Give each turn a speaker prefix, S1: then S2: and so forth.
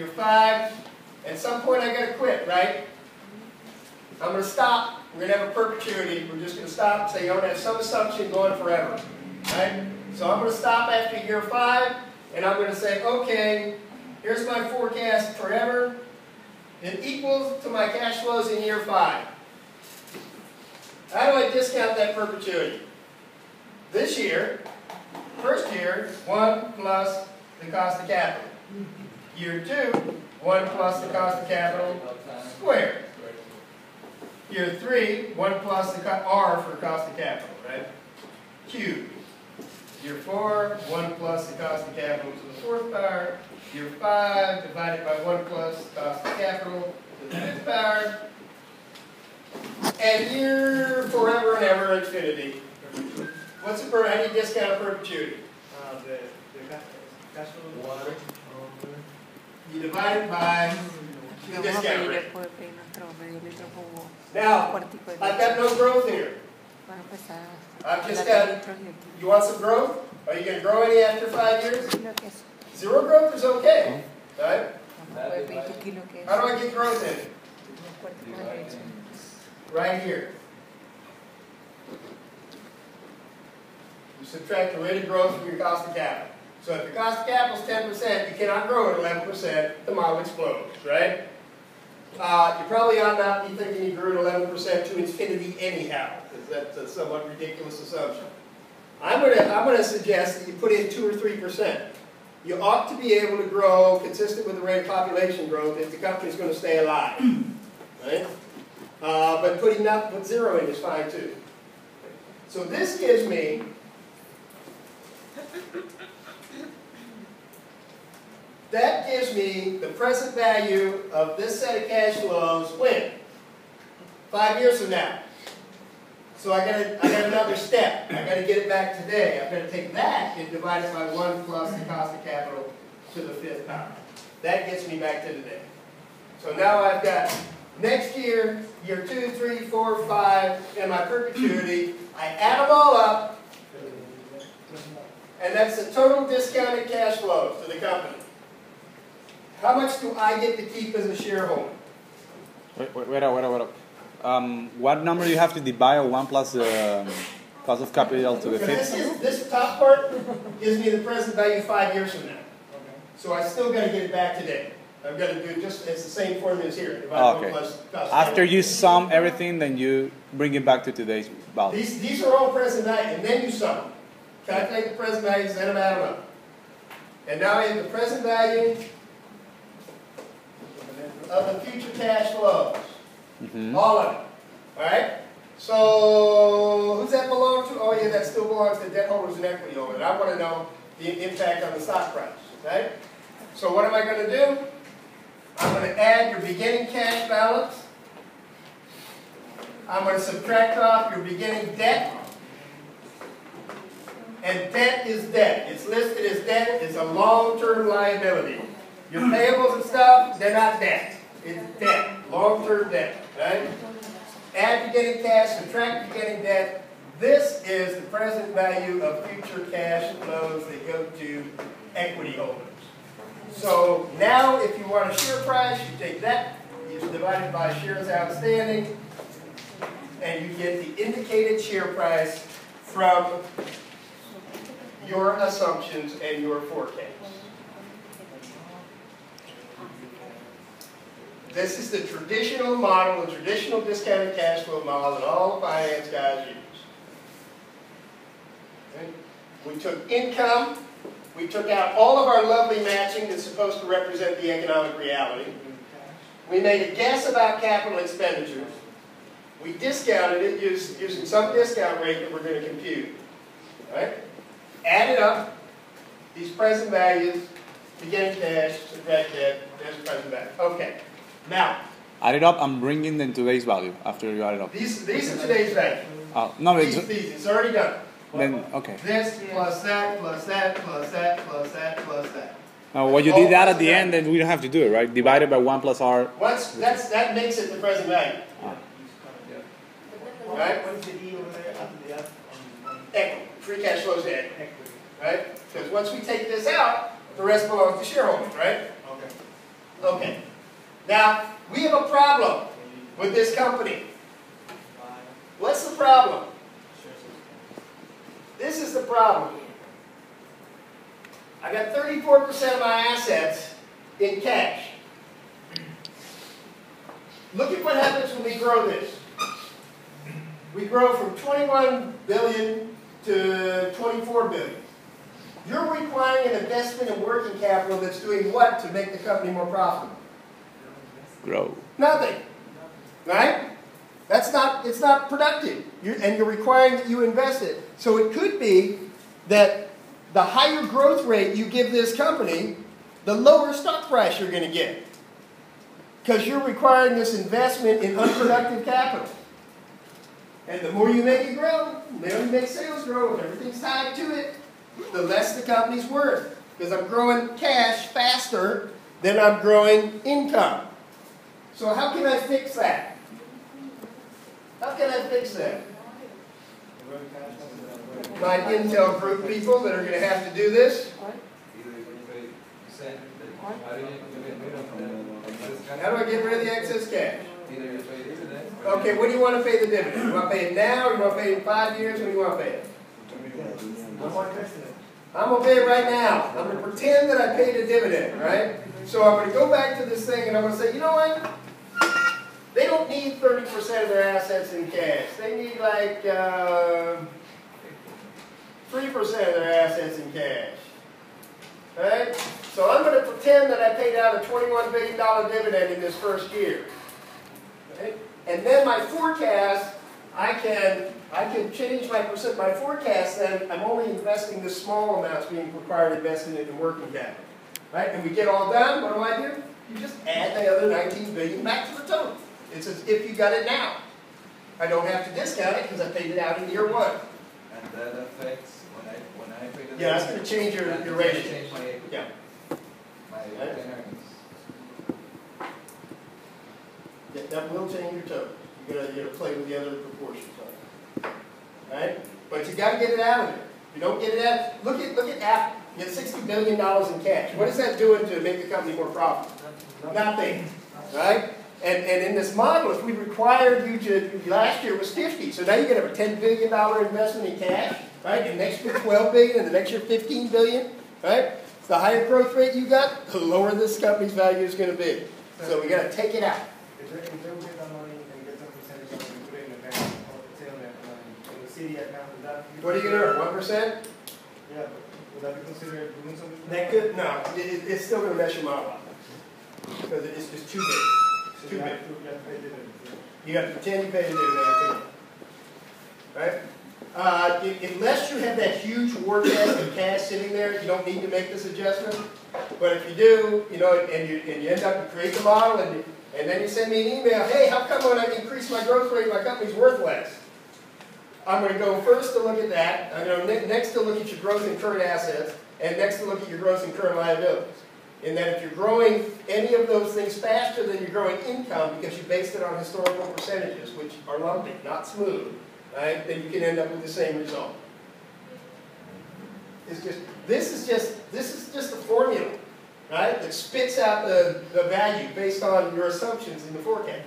S1: year 5. At some point I got to quit, right? I'm going to stop. We're going to have a perpetuity. We're just going to stop and say you want to have some assumption going forever. Right? So I'm going to stop after year 5, and I'm going to say, okay, here's my forecast forever. It equals to my cash flows in year 5. How do I discount that perpetuity? This year, first year, 1 plus the cost of capital. Year 2, 1 plus the cost of capital squared. Year 3, 1 plus the R for cost of capital, right? Cubed. Year 4, 1 plus the cost of capital to the 4th power. Year 5 divided by 1 plus the cost of capital to the 5th power. And year forever and ever infinity. What's the how do you discount a perpetuity?
S2: The cash flow.
S1: You divide it by the discount rate. Now, I've got no growth here. I've just got, you want some growth? Are you going to grow any after 5 years? 0 growth is okay, right? How do I get growth in it? Right here. You subtract the rate of growth from your cost of capital. So if your cost of capital is 10%, you cannot grow at 11%, the model explodes, right? You probably ought not be thinking you grew at 11% to infinity anyhow, because that's a somewhat ridiculous assumption. I'm going to suggest that you put in 2 or 3%. You ought to be able to grow consistent with the rate of population growth if the company is going to stay alive, right? But putting 0 in is fine too. So this gives me the present value of this set of cash flows when? 5 years from now. So I got another step. I got to get it back today. I've got to take that and divide it by 1 plus the cost of capital to the 5th power. That gets me back to today. So now I've got next year, year 2, 3, 4, 5, and my perpetuity. I add them all up, and that's the total discounted cash flows to the company. How much do I get to keep as a shareholder?
S3: Wait up. What number do you have to divide on 1 plus the cost of capital to the 5th?
S1: This top part gives me the present value 5 years from now. So I still got to get it back today. I've got to do it it's the same formula as here.
S3: Okay. After you sum everything, then you bring it back to today's value.
S1: These are all present value, and then you sum them. Calculate the present values, then add them up. And now I have the present value of the future cash flows. All of it. Alright? So, who's that belong to? Oh yeah, that still belongs to debt holders and equity holders. I want to know the impact on the stock price. Right? So what am I going to do? I'm going to add your beginning cash balance. I'm going to subtract off your beginning debt. And debt is debt. It's listed as debt. It's a long-term liability. Your payables and stuff, they're not debt. It's debt. Long-term debt. Right? Add beginning cash, subtract beginning debt. This is the present value of future cash flows that go to equity holders. So now if you want a share price, you take that, you divide it by shares outstanding, and you get the indicated share price from your assumptions and your forecasts. This is the traditional model, the traditional discounted cash flow model that all the finance guys use. Okay? We took income, we took out all of our lovely matching that's supposed to represent the economic reality. We made a guess about capital expenditures. We discounted it using some discount rate that we're going to compute. Right? Added up these present values, beginning cash, subtract debt, there's present value. Okay. Now,
S3: add it up, I'm bringing them today's value after you add it up.
S1: These are today's value.
S3: No,
S1: it's already done.
S3: Then, okay.
S1: This plus that plus that plus that plus that plus that.
S3: Now, what you did that at the end, then we don't have to do it, right? Divided by 1 plus R.
S1: That makes it the present value. Right?
S2: What is the E over there after the F?
S1: Equity. Free cash flows to equity. Right? Because once we take this out, the rest belongs to shareholders, right?
S2: Okay.
S1: Now, we have a problem with this company. What's the problem? This is the problem. I got 34% of my assets in cash. Look at what happens when we grow this. We grow from 21 billion to 24 billion. You're requiring an investment in working capital that's doing what to make the company more profitable?
S3: Grow.
S1: Nothing. Right? It's not productive. And you're requiring that you invest it. So it could be that the higher growth rate you give this company, the lower stock price you're going to get. Because you're requiring this investment in unproductive capital. And the more you make it grow, the more you make sales grow, and everything's tied to it, the less the company's worth. Because I'm growing cash faster than I'm growing income. So how can I fix that? How can I fix that? My Intel group people that are going to have to do this. How do I get rid of the excess cash? Okay, what do you want to pay the dividend? You want to pay it now, or you want to pay it in 5 years? When do you want to pay it? I'm going to pay it right now. I'm going to pretend that I paid a dividend, right? So I'm going to go back to this thing and I'm going to say, you know what? They don't need 30% of their assets in cash. They need like 3% of their assets in cash. Right? So I'm going to pretend that I paid out a $21 billion dividend in this first year. Right? And then my forecast, I can change my forecast, then I'm only investing the small amounts being required invested in working capital. Right? And we get all done, what do? You just add the other 19 billion back to the total. It's as if you got it now. I don't have to discount it because I paid it out in year one.
S4: And that affects when I pay the
S1: Yeah, that's going to change your ratio.
S4: Change my equity.
S1: Yeah.
S4: My earnings.
S1: That will change your total. You're going to play with the other proportions of it. Right? But you got to get it out of there. If you don't get it out, look at Apple. You get $60 billion in cash. What is that doing to make the company more profitable? Nothing. Right? And in this model, if we required you to, last year was 50, so now you're going to have a $10 billion investment in cash, right? And next year 12 billion, and the next year 15 billion, right? The higher growth rate you got, the lower this company's value is going to be. So we got to take it out.
S2: If they get the money and get some percentage of it and put it in the bank, in the CD account, would that be?
S1: What are you going to earn? 1%?
S2: Yeah, but would that be considered doing something?
S1: That could, no, it's still going to mess your model up because it's just too big.
S2: So you have to pay dividends.
S1: You got to pretend you pay the dividend, right? Unless you have that huge war chest of cash sitting there, you don't need to make this adjustment. But if you do, you know, and you end up to create the model, and then you send me an email, hey, how come when I increase my growth rate, my company's worth less? I'm going to go first to look at that. I'm going to next to look at your growth in current assets, and next to look at your growth in current liabilities. And that if you're growing any of those things faster than you're growing income because you based it on historical percentages, which are lumpy, not smooth, right, then you can end up with the same result. This is just a formula, right, that spits out the value based on your assumptions in the forecast.